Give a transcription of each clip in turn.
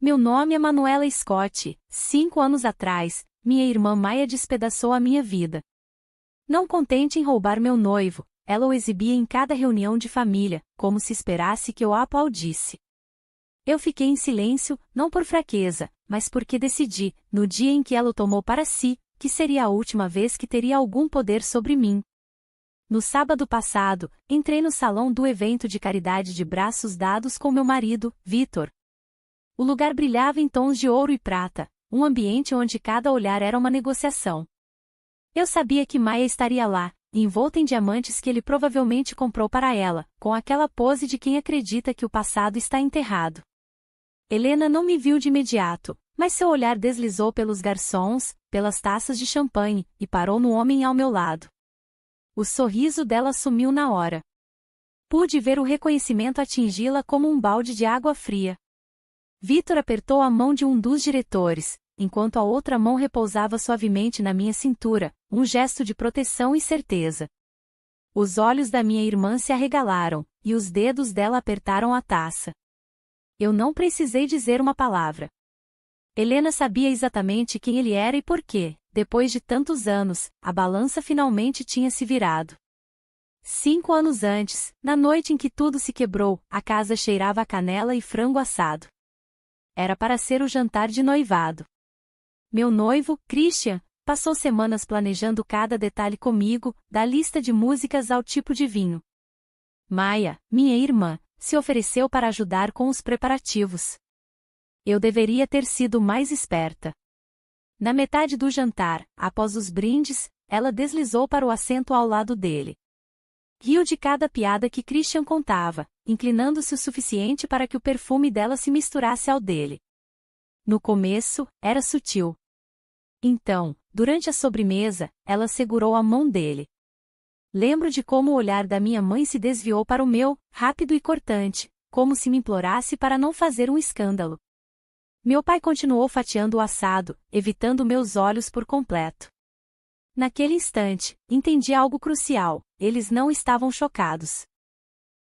Meu nome é Manuela Scott. 5 anos atrás, minha irmã Maia despedaçou a minha vida. Não contente em roubar meu noivo, ela o exibia em cada reunião de família, como se esperasse que eu a aplaudisse. Eu fiquei em silêncio, não por fraqueza, mas porque decidi, no dia em que ela o tomou para si, que seria a última vez que teria algum poder sobre mim. No sábado passado, entrei no salão do evento de caridade de braços dados com meu marido, Vitor. O lugar brilhava em tons de ouro e prata, um ambiente onde cada olhar era uma negociação. Eu sabia que Maia estaria lá, envolta em diamantes que ele provavelmente comprou para ela, com aquela pose de quem acredita que o passado está enterrado. Helena não me viu de imediato, mas seu olhar deslizou pelos garçons, pelas taças de champanhe, e parou no homem ao meu lado. O sorriso dela sumiu na hora. Pude ver o reconhecimento atingi-la como um balde de água fria. Vitor apertou a mão de um dos diretores, enquanto a outra mão repousava suavemente na minha cintura, um gesto de proteção e certeza. Os olhos da minha irmã se arregalaram, e os dedos dela apertaram a taça. Eu não precisei dizer uma palavra. Helena sabia exatamente quem ele era e por quê, depois de tantos anos, a balança finalmente tinha se virado. 5 anos antes, na noite em que tudo se quebrou, a casa cheirava a canela e frango assado. Era para ser o jantar de noivado. Meu noivo, Christian, passou semanas planejando cada detalhe comigo, da lista de músicas ao tipo de vinho. Maia, minha irmã, se ofereceu para ajudar com os preparativos. Eu deveria ter sido mais esperta. Na metade do jantar, após os brindes, ela deslizou para o assento ao lado dele. Riu de cada piada que Christian contava, inclinando-se o suficiente para que o perfume dela se misturasse ao dele. No começo, era sutil. Então, durante a sobremesa, ela segurou a mão dele. Lembro de como o olhar da minha mãe se desviou para o meu, rápido e cortante, como se me implorasse para não fazer um escândalo. Meu pai continuou fatiando o assado, evitando meus olhos por completo. Naquele instante, entendi algo crucial: eles não estavam chocados.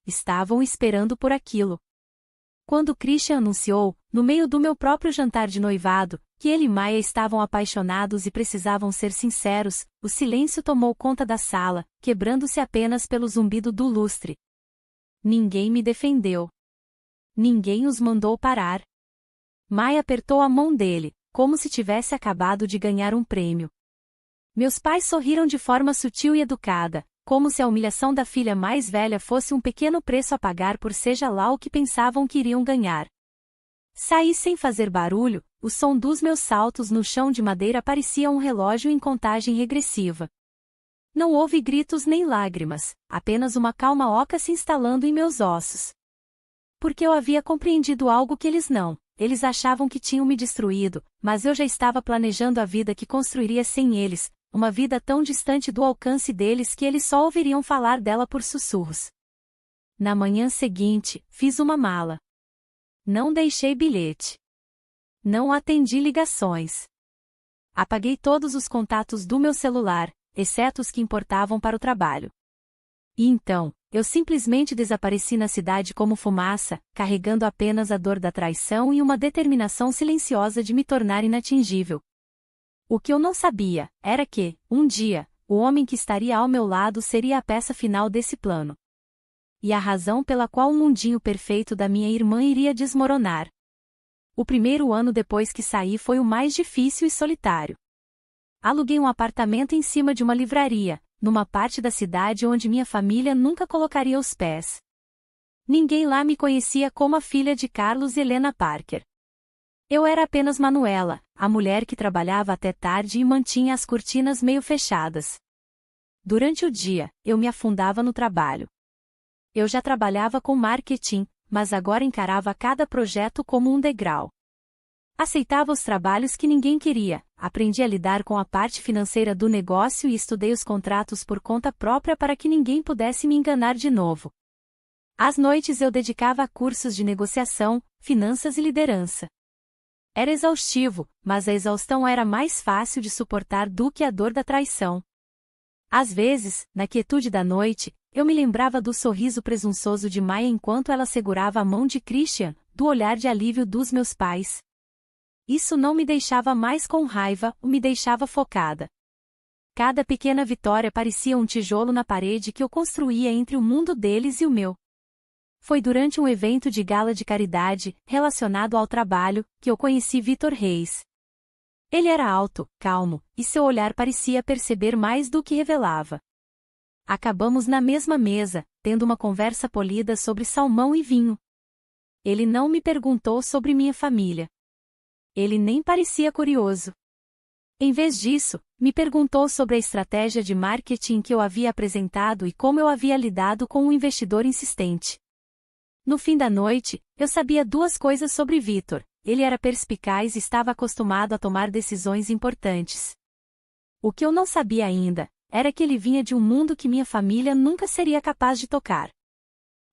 Estavam esperando por aquilo. Quando Christian anunciou, no meio do meu próprio jantar de noivado, que ele e Maia estavam apaixonados e precisavam ser sinceros, o silêncio tomou conta da sala, quebrando-se apenas pelo zumbido do lustre. Ninguém me defendeu. Ninguém os mandou parar. Maia apertou a mão dele, como se tivesse acabado de ganhar um prêmio. Meus pais sorriram de forma sutil e educada, como se a humilhação da filha mais velha fosse um pequeno preço a pagar por seja lá o que pensavam que iriam ganhar. Saí sem fazer barulho, o som dos meus saltos no chão de madeira parecia um relógio em contagem regressiva. Não houve gritos nem lágrimas, apenas uma calma oca se instalando em meus ossos. Porque eu havia compreendido algo que eles não. Eles achavam que tinham me destruído, mas eu já estava planejando a vida que construiria sem eles, uma vida tão distante do alcance deles que eles só ouviriam falar dela por sussurros. Na manhã seguinte, fiz uma mala. Não deixei bilhete. Não atendi ligações. Apaguei todos os contatos do meu celular, exceto os que importavam para o trabalho. E então, eu simplesmente desapareci na cidade como fumaça, carregando apenas a dor da traição e uma determinação silenciosa de me tornar inatingível. O que eu não sabia, era que, um dia, o homem que estaria ao meu lado seria a peça final desse plano. E a razão pela qual o mundinho perfeito da minha irmã iria desmoronar. O primeiro ano depois que saí foi o mais difícil e solitário. Aluguei um apartamento em cima de uma livraria, numa parte da cidade onde minha família nunca colocaria os pés. Ninguém lá me conhecia como a filha de Carlos e Helena Parker. Eu era apenas Manuela, a mulher que trabalhava até tarde e mantinha as cortinas meio fechadas. Durante o dia, eu me afundava no trabalho. Eu já trabalhava com marketing, mas agora encarava cada projeto como um degrau. Aceitava os trabalhos que ninguém queria, aprendi a lidar com a parte financeira do negócio e estudei os contratos por conta própria para que ninguém pudesse me enganar de novo. Às noites eu dedicava a cursos de negociação, finanças e liderança. Era exaustivo, mas a exaustão era mais fácil de suportar do que a dor da traição. Às vezes, na quietude da noite, eu me lembrava do sorriso presunçoso de Maia enquanto ela segurava a mão de Christian, do olhar de alívio dos meus pais, Isso não me deixava mais com raiva, me deixava focada. Cada pequena vitória parecia um tijolo na parede que eu construía entre o mundo deles e o meu. Foi durante um evento de gala de caridade, relacionado ao trabalho, que eu conheci Vitor Reis. Ele era alto, calmo, e seu olhar parecia perceber mais do que revelava. Acabamos na mesma mesa, tendo uma conversa polida sobre salmão e vinho. Ele não me perguntou sobre minha família. Ele nem parecia curioso. Em vez disso, me perguntou sobre a estratégia de marketing que eu havia apresentado e como eu havia lidado com um investidor insistente. No fim da noite, eu sabia duas coisas sobre Vitor: ele era perspicaz e estava acostumado a tomar decisões importantes. O que eu não sabia ainda era que ele vinha de um mundo que minha família nunca seria capaz de tocar.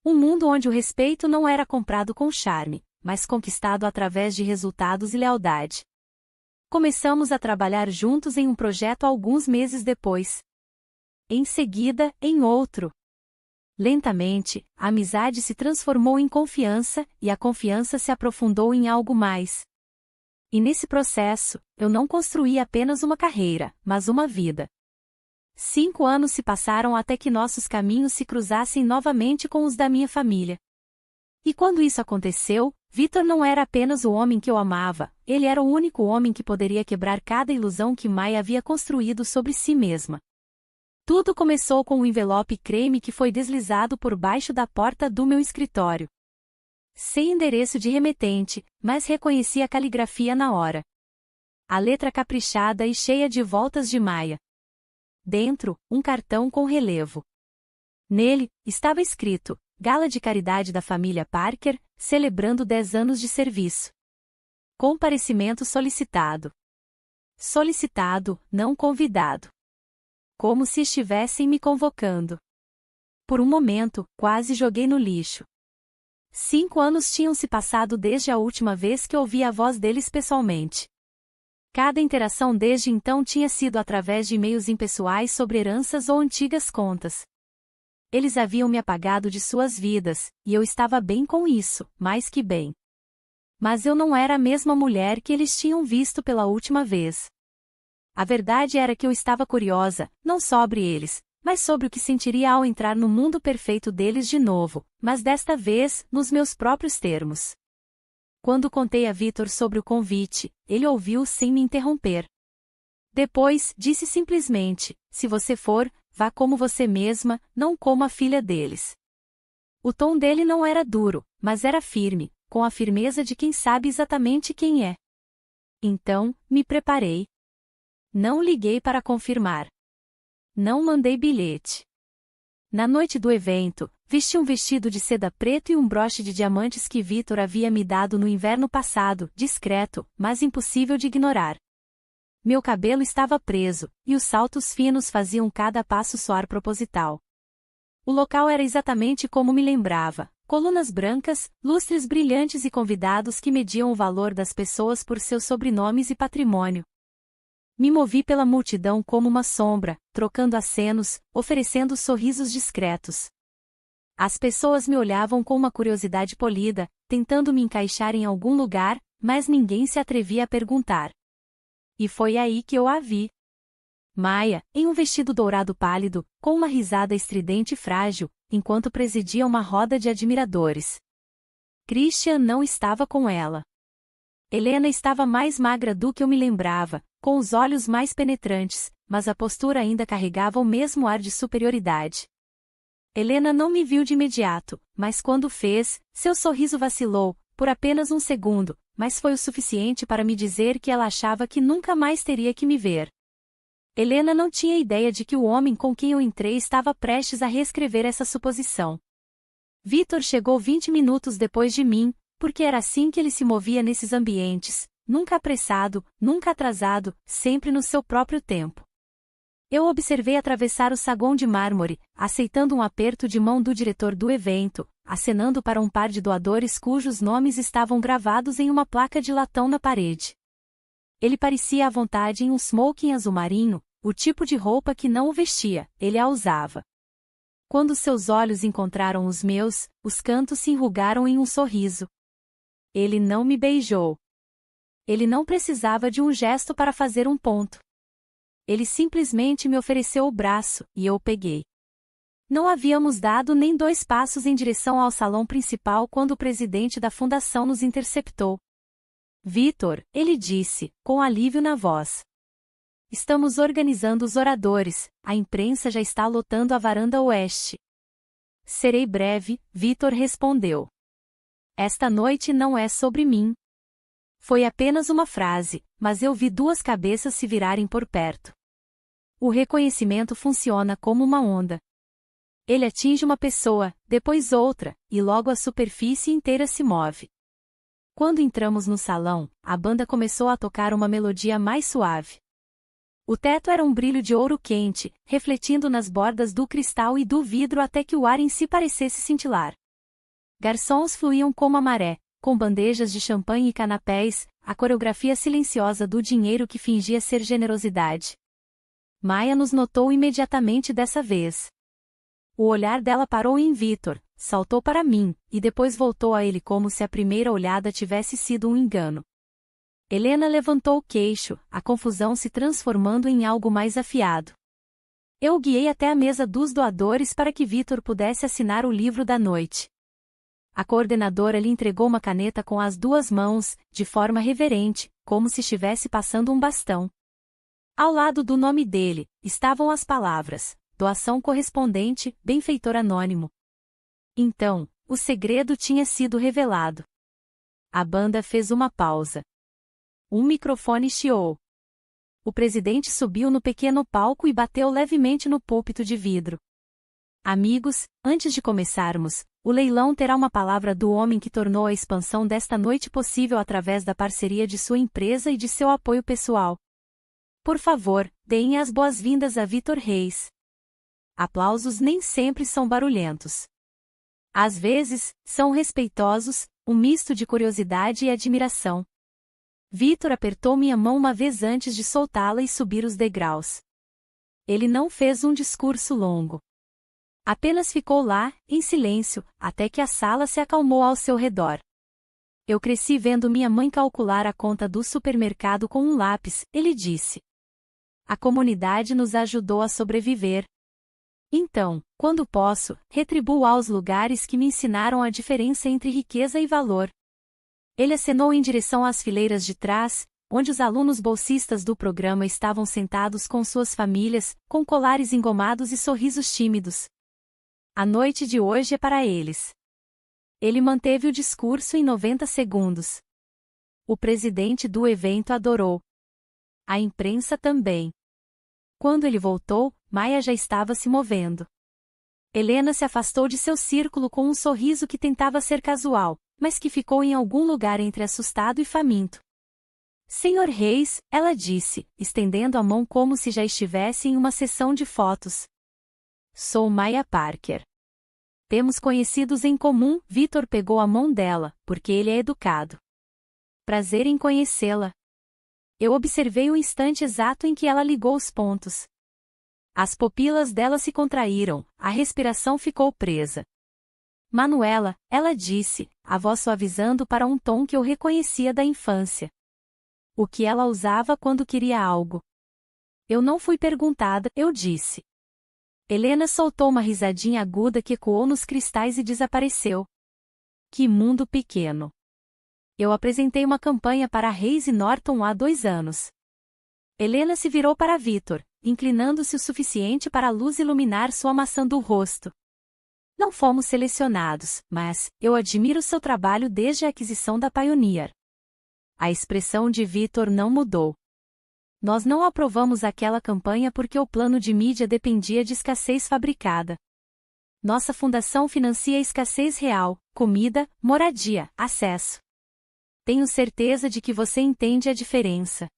Um mundo onde o respeito não era comprado com charme, mas conquistado através de resultados e lealdade. Começamos a trabalhar juntos em um projeto alguns meses depois. Em seguida, em outro. Lentamente, a amizade se transformou em confiança, e a confiança se aprofundou em algo mais. E nesse processo, eu não construí apenas uma carreira, mas uma vida. 5 anos se passaram até que nossos caminhos se cruzassem novamente com os da minha família. E quando isso aconteceu, Vitor não era apenas o homem que eu amava, ele era o único homem que poderia quebrar cada ilusão que Maia havia construído sobre si mesma. Tudo começou com um envelope creme que foi deslizado por baixo da porta do meu escritório. Sem endereço de remetente, mas reconheci a caligrafia na hora. A letra caprichada e cheia de voltas de Maia. Dentro, um cartão com relevo. Nele, estava escrito: Gala de Caridade da Família Parker, celebrando 10 anos de serviço. Comparecimento solicitado. Solicitado, não convidado. Como se estivessem me convocando. Por um momento, quase joguei no lixo. 5 anos tinham se passado desde a última vez que ouvi a voz deles pessoalmente. Cada interação desde então tinha sido através de e-mails impessoais sobre heranças ou antigas contas. Eles haviam me apagado de suas vidas, e eu estava bem com isso, mais que bem. Mas eu não era a mesma mulher que eles tinham visto pela última vez. A verdade era que eu estava curiosa, não sobre eles, mas sobre o que sentiria ao entrar no mundo perfeito deles de novo, mas desta vez, nos meus próprios termos. Quando contei a Vitor sobre o convite, ele ouviu sem me interromper. Depois, disse simplesmente: se você for, vá como você mesma, não como a filha deles. O tom dele não era duro, mas era firme, com a firmeza de quem sabe exatamente quem é. Então, me preparei. Não liguei para confirmar. Não mandei bilhete. Na noite do evento, vesti um vestido de seda preto e um broche de diamantes que Vitor havia me dado no inverno passado, discreto, mas impossível de ignorar. Meu cabelo estava preso, e os saltos finos faziam cada passo soar proposital. O local era exatamente como me lembrava: colunas brancas, lustres brilhantes e convidados que mediam o valor das pessoas por seus sobrenomes e patrimônio. Me movi pela multidão como uma sombra, trocando acenos, oferecendo sorrisos discretos. As pessoas me olhavam com uma curiosidade polida, tentando me encaixar em algum lugar, mas ninguém se atrevia a perguntar. E foi aí que eu a vi. Maia, em um vestido dourado pálido, com uma risada estridente e frágil, enquanto presidia uma roda de admiradores. Christian não estava com ela. Helena estava mais magra do que eu me lembrava, com os olhos mais penetrantes, mas a postura ainda carregava o mesmo ar de superioridade. Helena não me viu de imediato, mas quando fez, seu sorriso vacilou, por apenas um segundo, mas foi o suficiente para me dizer que ela achava que nunca mais teria que me ver. Helena não tinha ideia de que o homem com quem eu entrei estava prestes a reescrever essa suposição. Vitor chegou 20 minutos depois de mim, porque era assim que ele se movia nesses ambientes, nunca apressado, nunca atrasado, sempre no seu próprio tempo. Eu observei atravessar o saguão de mármore, aceitando um aperto de mão do diretor do evento, acenando para um par de doadores cujos nomes estavam gravados em uma placa de latão na parede. Ele parecia à vontade em um smoking azul marinho, o tipo de roupa que não o vestia, ele a usava. Quando seus olhos encontraram os meus, os cantos se enrugaram em um sorriso. Ele não me beijou. Ele não precisava de um gesto para fazer um ponto. Ele simplesmente me ofereceu o braço, e eu o peguei. Não havíamos dado nem 2 passos em direção ao salão principal quando o presidente da fundação nos interceptou. Vitor, ele disse, com alívio na voz. Estamos organizando os oradores, a imprensa já está lotando a varanda oeste. Serei breve, Vitor respondeu. Esta noite não é sobre mim. Foi apenas uma frase, mas eu vi 2 cabeças se virarem por perto. O reconhecimento funciona como uma onda. Ele atinge uma pessoa, depois outra, e logo a superfície inteira se move. Quando entramos no salão, a banda começou a tocar uma melodia mais suave. O teto era um brilho de ouro quente, refletindo nas bordas do cristal e do vidro até que o ar em si parecesse cintilar. Garçons fluíam como a maré, com bandejas de champanhe e canapés, a coreografia silenciosa do dinheiro que fingia ser generosidade. Maia nos notou imediatamente dessa vez. O olhar dela parou em Vitor, saltou para mim, e depois voltou a ele como se a primeira olhada tivesse sido um engano. Helena levantou o queixo, a confusão se transformando em algo mais afiado. Eu o guiei até a mesa dos doadores para que Vitor pudesse assinar o livro da noite. A coordenadora lhe entregou uma caneta com as 2 mãos, de forma reverente, como se estivesse passando um bastão. Ao lado do nome dele, estavam as palavras: doação correspondente, benfeitor anônimo. Então, o segredo tinha sido revelado. A banda fez uma pausa. Um microfone chiou. O presidente subiu no pequeno palco e bateu levemente no púlpito de vidro. Amigos, antes de começarmos, o leilão terá uma palavra do homem que tornou a expansão desta noite possível através da parceria de sua empresa e de seu apoio pessoal. Por favor, deem as boas-vindas a Vitor Reis. Aplausos nem sempre são barulhentos. Às vezes, são respeitosos, um misto de curiosidade e admiração. Vitor apertou minha mão uma vez antes de soltá-la e subir os degraus. Ele não fez um discurso longo. Apenas ficou lá, em silêncio, até que a sala se acalmou ao seu redor. Eu cresci vendo minha mãe calcular a conta do supermercado com um lápis, ele disse. A comunidade nos ajudou a sobreviver. Então, quando posso, retribuo aos lugares que me ensinaram a diferença entre riqueza e valor. Ele acenou em direção às fileiras de trás, onde os alunos bolsistas do programa estavam sentados com suas famílias, com colares engomados e sorrisos tímidos. A noite de hoje é para eles. Ele manteve o discurso em 90 segundos. O presidente do evento adorou. A imprensa também. Quando ele voltou, Maia já estava se movendo. Helena se afastou de seu círculo com um sorriso que tentava ser casual, mas que ficou em algum lugar entre assustado e faminto. Senhor Reis, ela disse, estendendo a mão como se já estivesse em uma sessão de fotos. Sou Maia Parker. Temos conhecidos em comum, Vitor pegou a mão dela, porque ele é educado. Prazer em conhecê-la. Eu observei o instante exato em que ela ligou os pontos. As pupilas dela se contraíram, a respiração ficou presa. Manuela, ela disse, a voz suavizando para um tom que eu reconhecia da infância. O que ela usava quando queria algo. Eu não fui perguntada, eu disse. Helena soltou uma risadinha aguda que ecoou nos cristais e desapareceu. Que mundo pequeno. Eu apresentei uma campanha para Reis e Norton há 2 anos. Helena se virou para Vitor, inclinando-se o suficiente para a luz iluminar sua maçã do rosto. Não fomos selecionados, mas eu admiro seu trabalho desde a aquisição da Pioneer. A expressão de Vitor não mudou. Nós não aprovamos aquela campanha porque o plano de mídia dependia de escassez fabricada. Nossa fundação financia a escassez real, comida, moradia, acesso. Tenho certeza de que você entende a diferença.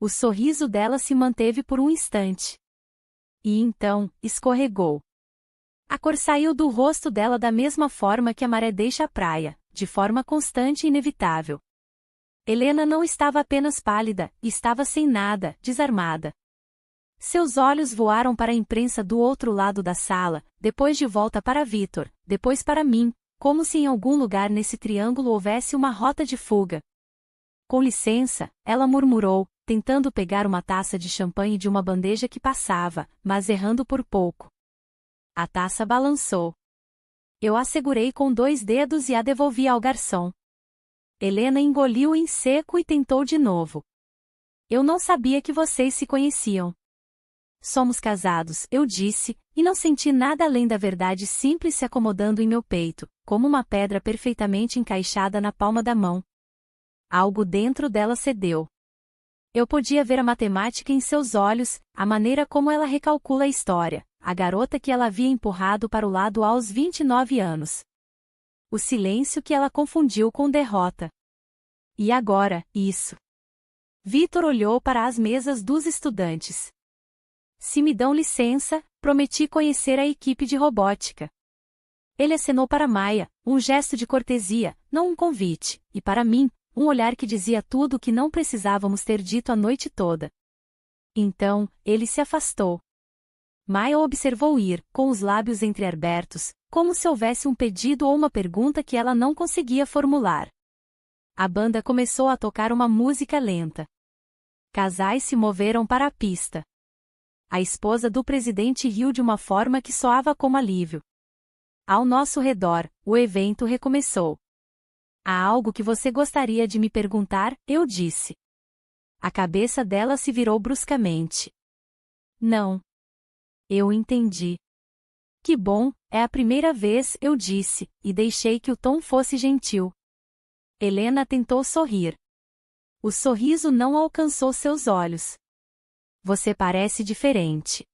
O sorriso dela se manteve por um instante. E então, escorregou. A cor saiu do rosto dela da mesma forma que a maré deixa a praia, de forma constante e inevitável. Helena não estava apenas pálida, estava sem nada, desarmada. Seus olhos voaram para a imprensa do outro lado da sala, depois de volta para Vitor, depois para mim, como se em algum lugar nesse triângulo houvesse uma rota de fuga. Com licença, ela murmurou, tentando pegar uma taça de champanhe de uma bandeja que passava, mas errando por pouco. A taça balançou. Eu a segurei com 2 dedos e a devolvi ao garçom. Helena engoliu em seco e tentou de novo. Eu não sabia que vocês se conheciam. Somos casados, eu disse, e não senti nada além da verdade simples se acomodando em meu peito, como uma pedra perfeitamente encaixada na palma da mão. Algo dentro dela cedeu. Eu podia ver a matemática em seus olhos, a maneira como ela recalcula a história, a garota que ela havia empurrado para o lado aos 29 anos. O silêncio que ela confundiu com derrota. E agora, isso. Vitor olhou para as mesas dos estudantes. Se me dão licença, prometi conhecer a equipe de robótica. Ele acenou para Maia, um gesto de cortesia, não um convite, e para mim, um olhar que dizia tudo o que não precisávamos ter dito a noite toda. Então, ele se afastou. Maia o observou ir, com os lábios entreabertos, como se houvesse um pedido ou uma pergunta que ela não conseguia formular. A banda começou a tocar uma música lenta. Casais se moveram para a pista. A esposa do presidente riu de uma forma que soava como alívio. Ao nosso redor, o evento recomeçou. Há algo que você gostaria de me perguntar? Eu disse. A cabeça dela se virou bruscamente. Não. Eu entendi. Que bom, é a primeira vez, eu disse, e deixei que o tom fosse gentil. Helena tentou sorrir. O sorriso não alcançou seus olhos. Você parece diferente.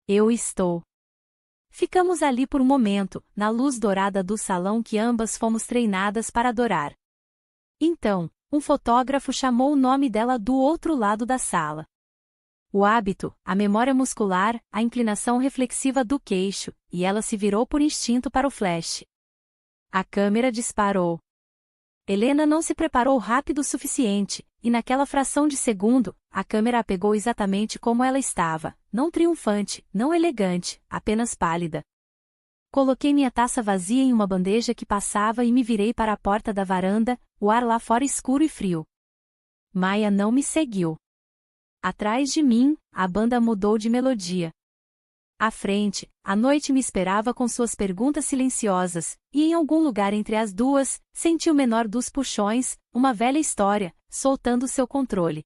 Eu estou. Ficamos ali por um momento, na luz dourada do salão que ambas fomos treinadas para adorar. Então, um fotógrafo chamou o nome dela do outro lado da sala. O hábito, a memória muscular, a inclinação reflexiva do queixo, e ela se virou por instinto para o flash. A câmera disparou. Helena não se preparou rápido o suficiente, e naquela fração de segundo, a câmera a pegou exatamente como ela estava, não triunfante, não elegante, apenas pálida. Coloquei minha taça vazia em uma bandeja que passava e me virei para a porta da varanda, o ar lá fora escuro e frio. Maia não me seguiu. Atrás de mim, a banda mudou de melodia. À frente, a noite me esperava com suas perguntas silenciosas, e em algum lugar entre as duas, senti o menor dos puxões, uma velha história, soltando seu controle.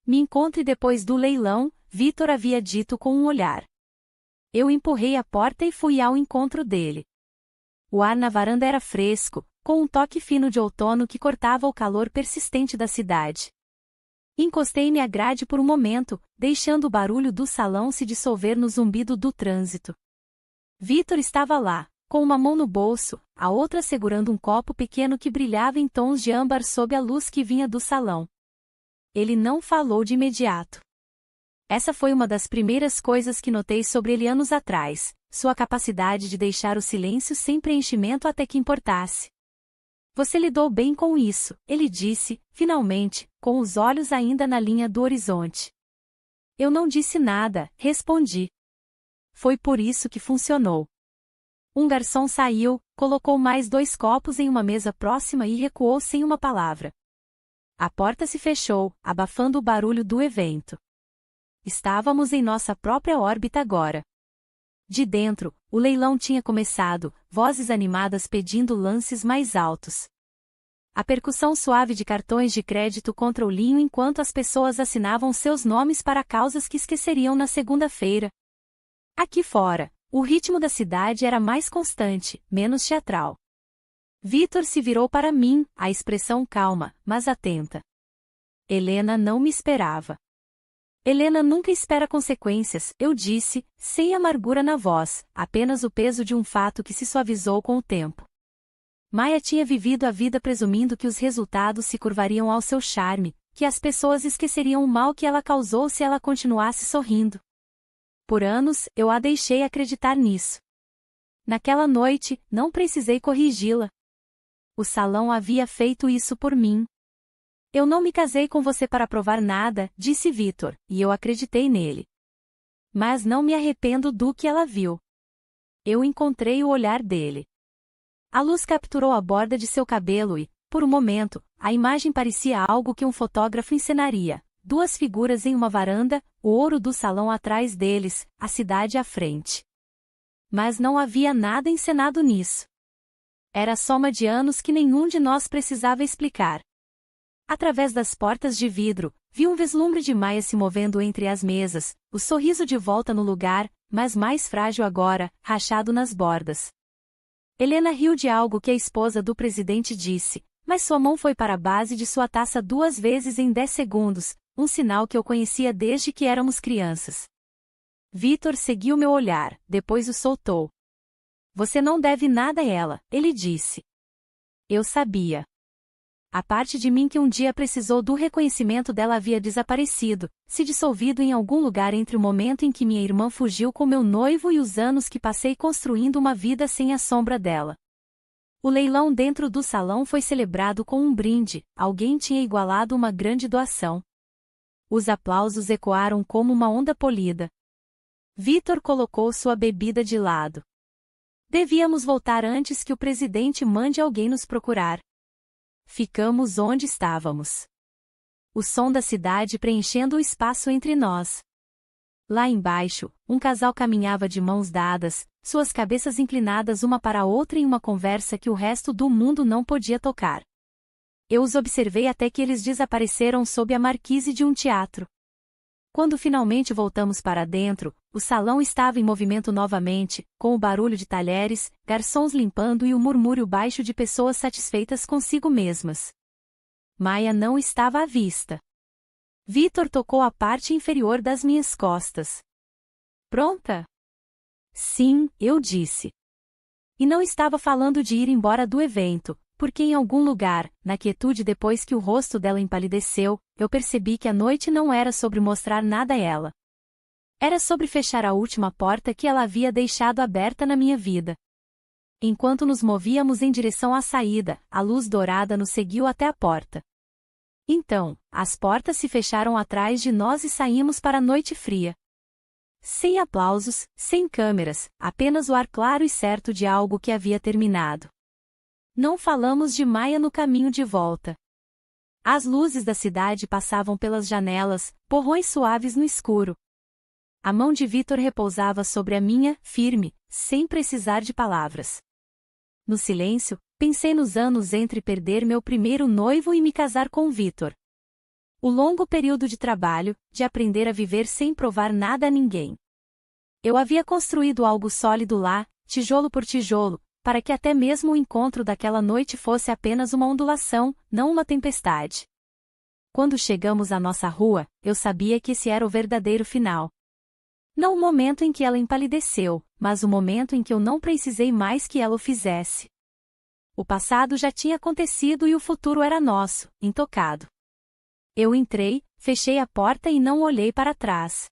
Me encontre depois do leilão, Vitor havia dito com um olhar. Eu empurrei a porta e fui ao encontro dele. O ar na varanda era fresco, com um toque fino de outono que cortava o calor persistente da cidade. Encostei-me à grade por um momento, deixando o barulho do salão se dissolver no zumbido do trânsito. Vitor estava lá, com uma mão no bolso, a outra segurando um copo pequeno que brilhava em tons de âmbar sob a luz que vinha do salão. Ele não falou de imediato. Essa foi uma das primeiras coisas que notei sobre ele anos atrás, sua capacidade de deixar o silêncio sem preenchimento até que importasse. Você lidou bem com isso, ele disse, finalmente, com os olhos ainda na linha do horizonte. Eu não disse nada, respondi. Foi por isso que funcionou. Um garçom saiu, colocou mais 2 copos em uma mesa próxima e recuou sem uma palavra. A porta se fechou, abafando o barulho do evento. Estávamos em nossa própria órbita agora. De dentro, o leilão tinha começado, vozes animadas pedindo lances mais altos. A percussão suave de cartões de crédito contra o linho enquanto as pessoas assinavam seus nomes para causas que esqueceriam na segunda-feira. Aqui fora, o ritmo da cidade era mais constante, menos teatral. Vitor se virou para mim, a expressão calma, mas atenta. Helena não me esperava. Helena nunca espera consequências, eu disse, sem amargura na voz, apenas o peso de um fato que se suavizou com o tempo. Maia tinha vivido a vida presumindo que os resultados se curvariam ao seu charme, que as pessoas esqueceriam o mal que ela causou se ela continuasse sorrindo. Por anos, eu a deixei acreditar nisso. Naquela noite, não precisei corrigi-la. O salão havia feito isso por mim. Eu não me casei com você para provar nada, disse Vitor, e eu acreditei nele. Mas não me arrependo do que ela viu. Eu encontrei o olhar dele. A luz capturou a borda de seu cabelo e, Por um momento, a imagem parecia algo que um fotógrafo encenaria. Duas figuras em uma varanda, o ouro do salão atrás deles, a cidade à frente. Mas não havia nada encenado nisso. Era a soma de anos que nenhum de nós precisava explicar. Através das portas de vidro, vi um vislumbre de Maya se movendo entre as mesas, o sorriso de volta no lugar, mas mais frágil agora, rachado nas bordas. Helena riu de algo que a esposa do presidente disse, mas sua mão foi para a base de sua taça 2 vezes em 10 segundos, um sinal que eu conhecia desde que éramos crianças. Vitor seguiu meu olhar, depois o soltou. Você não deve nada a ela, ele disse. Eu sabia. A parte de mim que um dia precisou do reconhecimento dela havia desaparecido, se dissolvido em algum lugar entre o momento em que minha irmã fugiu com meu noivo e os anos que passei construindo uma vida sem a sombra dela. O leilão dentro do salão foi celebrado com um brinde, alguém tinha igualado uma grande doação. Os aplausos ecoaram como uma onda polida. Vitor colocou sua bebida de lado. Devíamos voltar antes que o presidente mande alguém nos procurar. Ficamos onde estávamos. O som da cidade preenchendo o espaço entre nós. Lá embaixo, um casal caminhava de mãos dadas, suas cabeças inclinadas uma para a outra em uma conversa que o resto do mundo não podia tocar. Eu os observei até que eles desapareceram sob a marquise de um teatro. Quando finalmente voltamos para dentro, o salão estava em movimento novamente, com o barulho de talheres, garçons limpando e o murmúrio baixo de pessoas satisfeitas consigo mesmas. Maya não estava à vista. Vitor tocou a parte inferior das minhas costas. Pronta? Sim, eu disse. E não estava falando de ir embora do evento, porque em algum lugar, na quietude depois que o rosto dela empalideceu, eu percebi que a noite não era sobre mostrar nada a ela. Era sobre fechar a última porta que ela havia deixado aberta na minha vida. Enquanto nos movíamos em direção à saída, a luz dourada nos seguiu até a porta. Então, as portas se fecharam atrás de nós e saímos para a noite fria. Sem aplausos, sem câmeras, apenas o ar claro e certo de algo que havia terminado. Não falamos de Maya no caminho de volta. As luzes da cidade passavam pelas janelas, borrões suaves no escuro. A mão de Vitor repousava sobre a minha, firme, sem precisar de palavras. No silêncio, pensei nos anos entre perder meu primeiro noivo e me casar com Vitor. O longo período de trabalho, de aprender a viver sem provar nada a ninguém. Eu havia construído algo sólido lá, tijolo por tijolo, para que até mesmo o encontro daquela noite fosse apenas uma ondulação, não uma tempestade. Quando chegamos à nossa rua, eu sabia que esse era o verdadeiro final. Não o momento em que ela empalideceu, mas o momento em que eu não precisei mais que ela o fizesse. O passado já tinha acontecido e o futuro era nosso, intocado. Eu entrei, fechei a porta e não olhei para trás.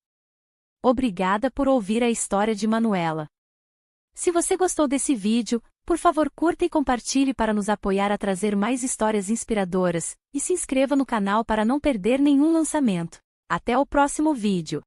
Obrigada por ouvir a história de Manuela. Se você gostou desse vídeo, por favor curta e compartilhe para nos apoiar a trazer mais histórias inspiradoras, e se inscreva no canal para não perder nenhum lançamento. Até o próximo vídeo.